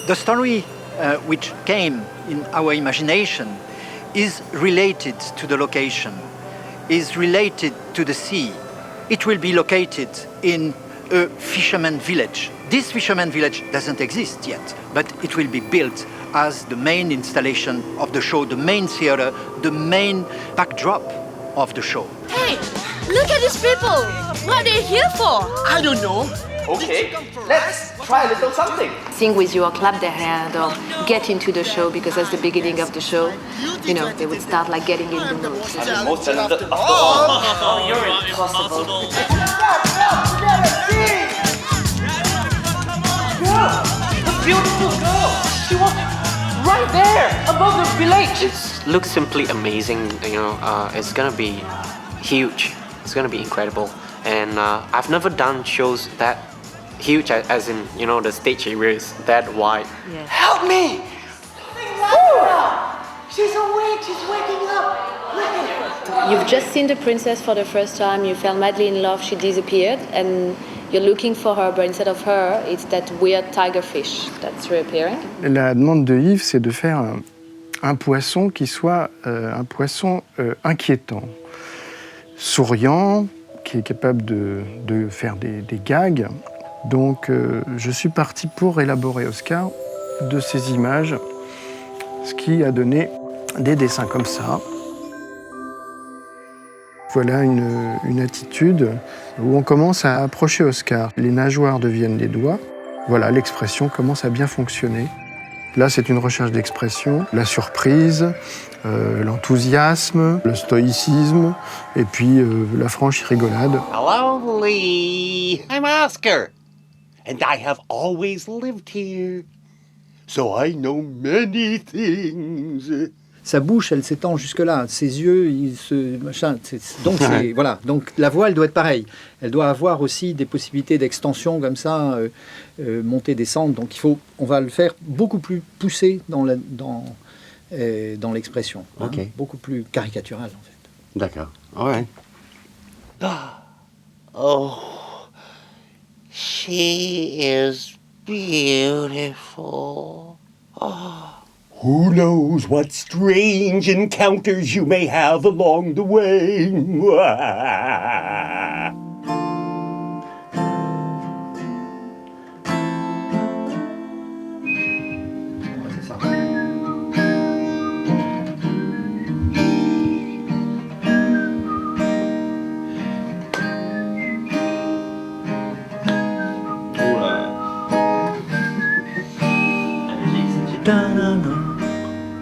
The story which came in our imagination is related to the location, is related to the sea. It will be located in a fisherman village. This fisherman village doesn't exist yet, but it will be built as the main installation of the show, the main theater, the main backdrop of the show. Hey, look at these people! What are they here for? I don't know. Okay, let's try a little something. Sing with you or clap their hand or get into the show, because that's the beginning of the show. You know, they would start like getting in the mood. I'm the most talented of the all. Oh, you're impossible. The beautiful girl. She was right there above the village. It looks simply amazing. You know, it's gonna be huge. It's gonna be incredible. And I've never done shows that huge, as in, you know, the stage area is that wide. Yes. Help me! She's awake. She's waking up. Look at her. You've just seen the princess for the first time, you fell madly in love, she disappeared, and you're looking for her, but instead of her, it's that weird tiger fish that's reappearing. La demande de Yves, c'est de faire un poisson qui soit un poisson inquiétant, souriant, qui est capable de faire des gags. Donc je suis parti pour élaborer Oscar de ces images, ce qui a donné des dessins comme ça. Voilà une attitude où on commence à approcher Oscar. Les nageoires deviennent des doigts. Voilà, l'expression commence à bien fonctionner. Là, c'est une recherche d'expression, la surprise, l'enthousiasme, le stoïcisme, et puis la franche rigolade. Hello, Lee. I'm Oscar, and I have always lived here, so I know many things. Sa bouche, elle s'étend jusque-là. Ses yeux, voilà. Donc la voix, elle doit être pareille. Elle doit avoir aussi des possibilités d'extension comme ça, monter, descendre. Donc on va le faire beaucoup plus poussé dans l'expression, Okay. Beaucoup plus caricatural en fait. D'accord. All right. Oh, she is beautiful. Oh. Who knows what strange encounters you may have along the way?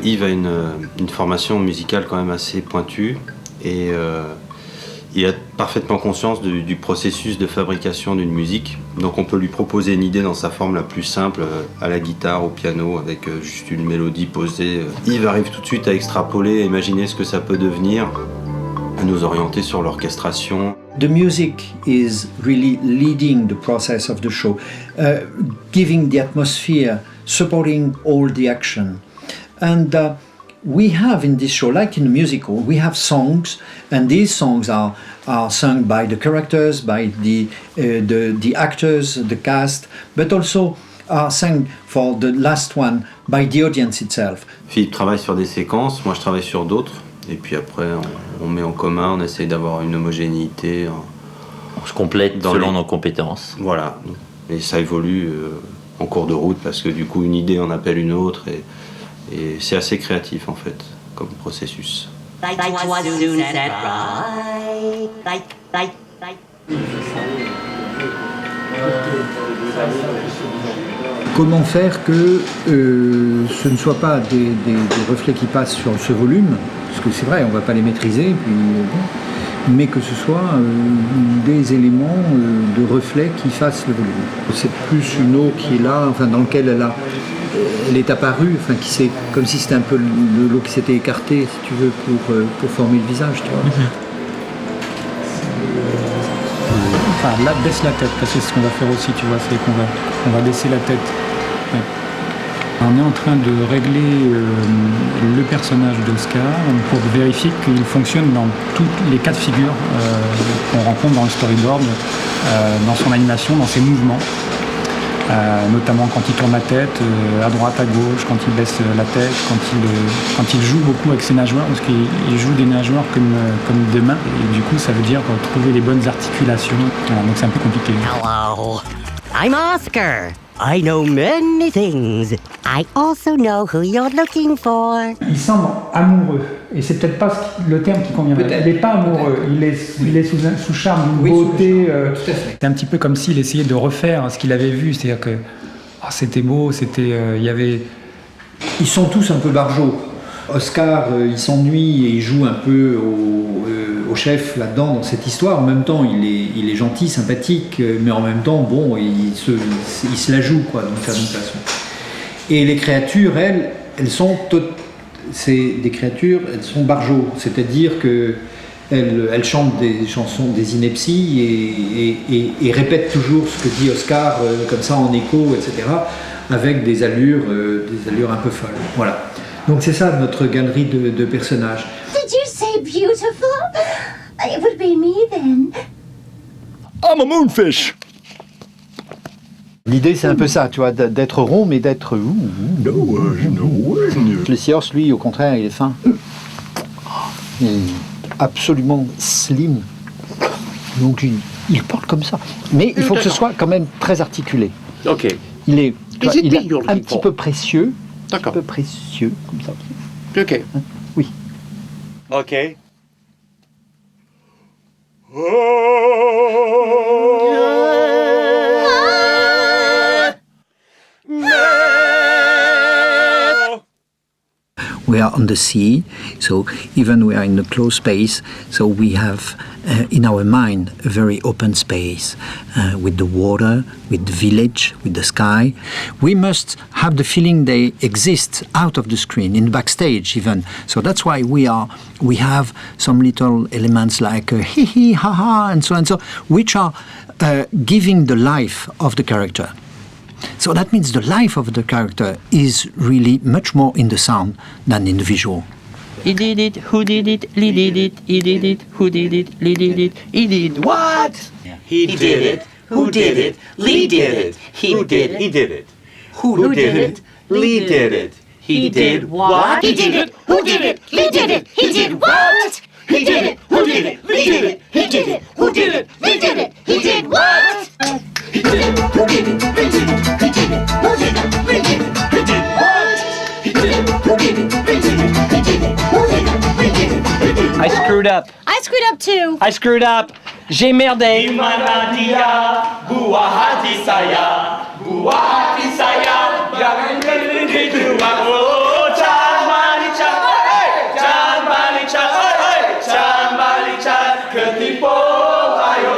Yves a une formation musicale quand même assez pointue et il a parfaitement conscience du processus de fabrication d'une musique. Donc on peut lui proposer une idée dans sa forme la plus simple, à la guitare, au piano, avec juste une mélodie posée. Yves arrive tout de suite à extrapoler, à imaginer ce que ça peut devenir, à nous orienter sur l'orchestration. The music is really leading the process of the show, giving the atmosphere, supporting all the action. And we have in this show, like in a musical, we have songs, and these songs are sung by the characters, by the actors, the cast, but also are sung for the last one by the audience itself. Philippe travaille sur des séquences, moi je travaille sur d'autres, et puis après on met en commun, on essaye d'avoir une homogénéité. On se complète selon nos compétences. Voilà, et ça évolue en cours de route parce que du coup une idée en appelle une autre et c'est assez créatif en fait comme processus. Comment faire que ce ne soit pas des reflets qui passent sur ce volume, parce que c'est vrai, on ne va pas les maîtriser, mais que ce soit des éléments de reflets qui fassent le volume. C'est plus une eau qui est là, enfin, dans laquelle elle est apparue, enfin, comme si c'était un peu l'eau qui s'était écartée, si tu veux, pour former le visage, tu vois. Enfin, là, baisse la tête, parce que c'est ce qu'on va faire aussi, tu vois, c'est qu'on va baisser la tête. Ouais. On est en train de régler le personnage d'Oscar pour vérifier qu'il fonctionne dans tous les cas de figure qu'on rencontre dans le storyboard, dans son animation, dans ses mouvements. notamment quand il tourne la tête, à droite, à gauche, quand il baisse la tête, quand il joue beaucoup avec ses nageoires, parce qu'il joue des nageoires comme des mains, et du coup ça veut dire trouver les bonnes articulations, voilà, donc c'est un peu compliqué. Hello, I'm Oscar. I know many things. I also know who you're looking for. Il semble amoureux, et c'est peut-être pas le terme qui convient. Il n'est pas amoureux, il est sous charme d'une beauté. C'est un petit peu comme s'il essayait de refaire ce qu'il avait vu, c'est-à-dire que c'était beau, il y avait... Ils sont tous un peu barjots. Oscar, il s'ennuie et il joue un peu au chef là-dedans, dans cette histoire. En même temps, il est gentil, sympathique, mais en même temps, bon, il se la joue, quoi, d'une certaine façon. Et les créatures, elles sont barjots, c'est-à-dire que elles chantent des chansons des inepties et répètent toujours ce que dit Oscar, comme ça en écho, etc., avec des allures un peu folles. Voilà. Donc c'est ça notre galerie de personnages. Did you say beautiful? It would be me then. I'm a moonfish. L'idée c'est un peu ça, tu vois, d'être rond mais d'être... Le Seahorse, lui, au contraire, il est fin. Il est absolument slim. Donc il porte comme ça. Mais il faut que ce soit quand même très articulé. Ok. Il est you're un looking petit for? peu précieux. D'accord. Un peu précieux, comme ça. Ok. Oui. Ok. We are on the sea, so even we are in a closed space, so we have in our mind a very open space with the water, with the village, with the sky. We must have the feeling they exist out of the screen, in backstage even. So that's why we have some little elements like hee hee, ha ha, and so, which are giving the life of the character. So that means the life of the character is really much more in the sound than in the visual. He did it, who did it, Lee did it, he did it, who did it, Lee did it, he did what? He did it. Who did it? Lee did it. He did it. Who did it? Lee did it. He did what? He did it. Who did it? Lee did it. He did what? He did it. Who did it? Lee did it. He did it. Who did it? Lee did it. He did what? He did it. Who did it? Lee did it. He did it. Who did it? Lee did it. He did what? He did it. Who did it? Lee did it. He did it. Who did it? Lee did it. He did it. I screwed up. I screwed up too. I screwed up. J'ai merdé. Gimana dia buah hati saya, buah hati saya, jangan berhenti dua. Oh, Chan Bali Chan, Chan Bali Chan, Chan Bali Chan, ketipu ayo.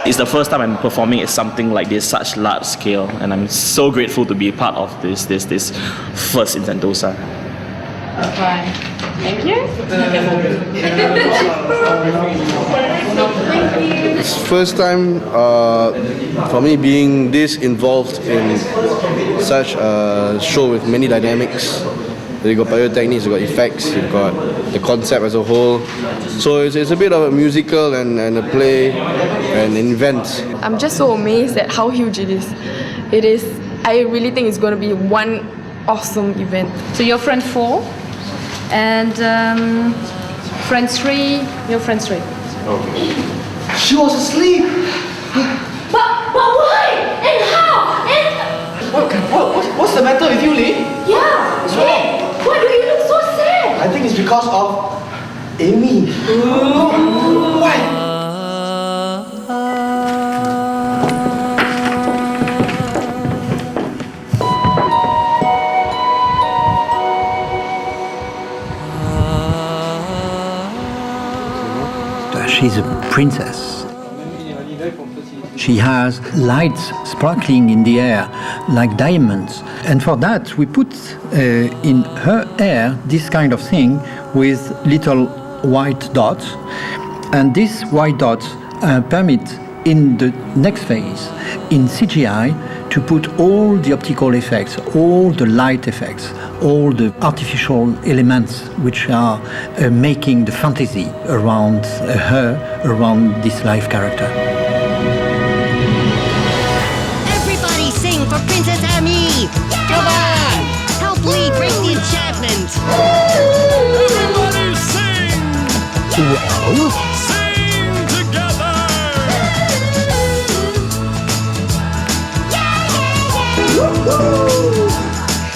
It's the first time I'm performing at something like this, such large scale, and I'm so grateful to be a part of this first in Sentosa. Fine. Thank you. It's first time for me being this involved in such a show with many dynamics. You've got pyrotechnics, you've got effects, you've got the concept as a whole. So it's a bit of a musical and a play and an event. I'm just so amazed at how huge it is. I really think it's going to be one awesome event. So you're friend 4 and friend 3, you're friend 3. Okay. She was asleep. But why? And how? And What's the matter with you, Lee? yeah. What's wrong? Why do you look so sad? I think it's because of Amy. Why? She's a princess. She has lights sparkling in the air like diamonds. And for that, we put in her hair this kind of thing with little white dots. And these white dots permit in the next phase, in CGI, to put all the optical effects, all the light effects, all the artificial elements which are making the fantasy around her, around this live character. Every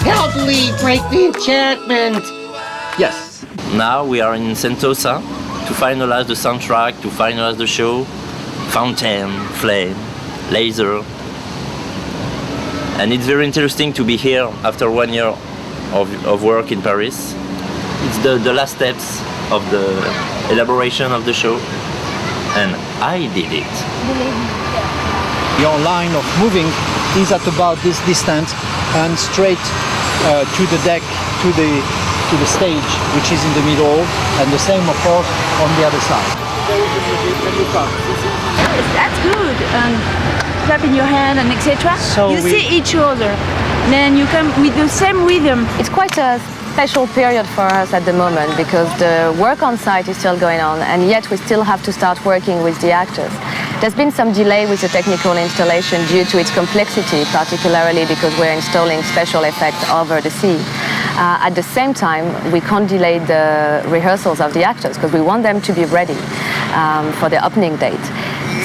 Help Lee break the enchantment! Yes. Now we are in Sentosa to finalize the soundtrack, to finalize the show. Fountain, flame, laser. And it's very interesting to be here after 1 year of work in Paris. It's the last steps of the elaboration of the show. And I did it. Your line of moving is at about this distance and straight to the deck, to the stage, which is in the middle, and the same, of course, on the other side. That's good. Clapping your hand and etc. So you see each other. Then you come with the same rhythm. It's quite a special period for us at the moment because the work on site is still going on, and yet we still have to start working with the actors. There's been some delay with the technical installation due to its complexity, particularly because we're installing special effects over the sea. At the same time, we can't delay the rehearsals of the actors because we want them to be ready for the opening date.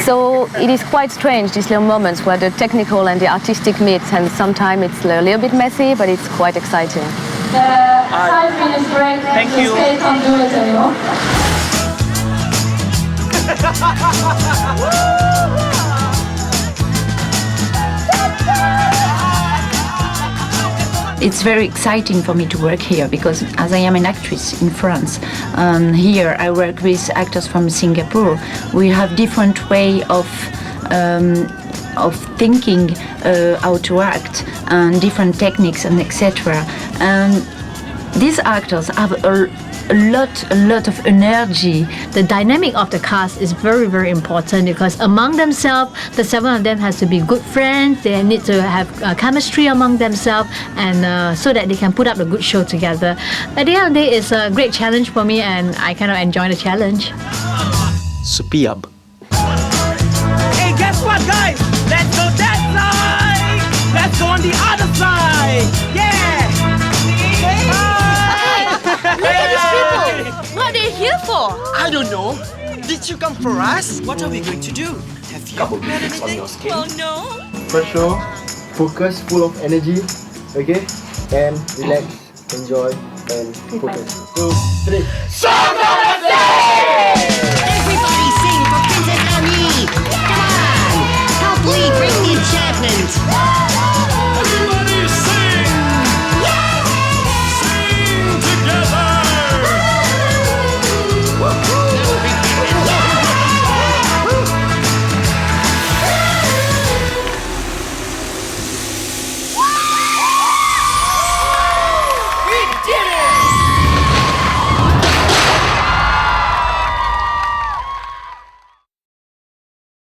So it is quite strange, these little moments where the technical and the artistic meet, and sometimes it's a little bit messy, but it's quite exciting. 5 minutes break. Thank you. Skate can't do it anymore. It's very exciting for me to work here because as I am an actress in France, here I work with actors from Singapore. We have different way of thinking how to act and different techniques and etc. And these actors have a lot of energy. The dynamic of the cast is very, very important because among themselves, the 7 of them has to be good friends. They need to have chemistry among themselves, and so that they can put up a good show together. At the end of the day, it's a great challenge for me, and I kind of enjoy the challenge. Superb. Hey, guess what, guys? Let's go that side! Let's go on the other side! Yeah! Look at these people! What are they here for? I don't know. Did you come for us? What are we going to do? Have you Couple prepared minutes on anything? your skin. Oh no! Pressure, focus, full of energy, okay? And relax, enjoy, and focus. 2, 3. Song of the day!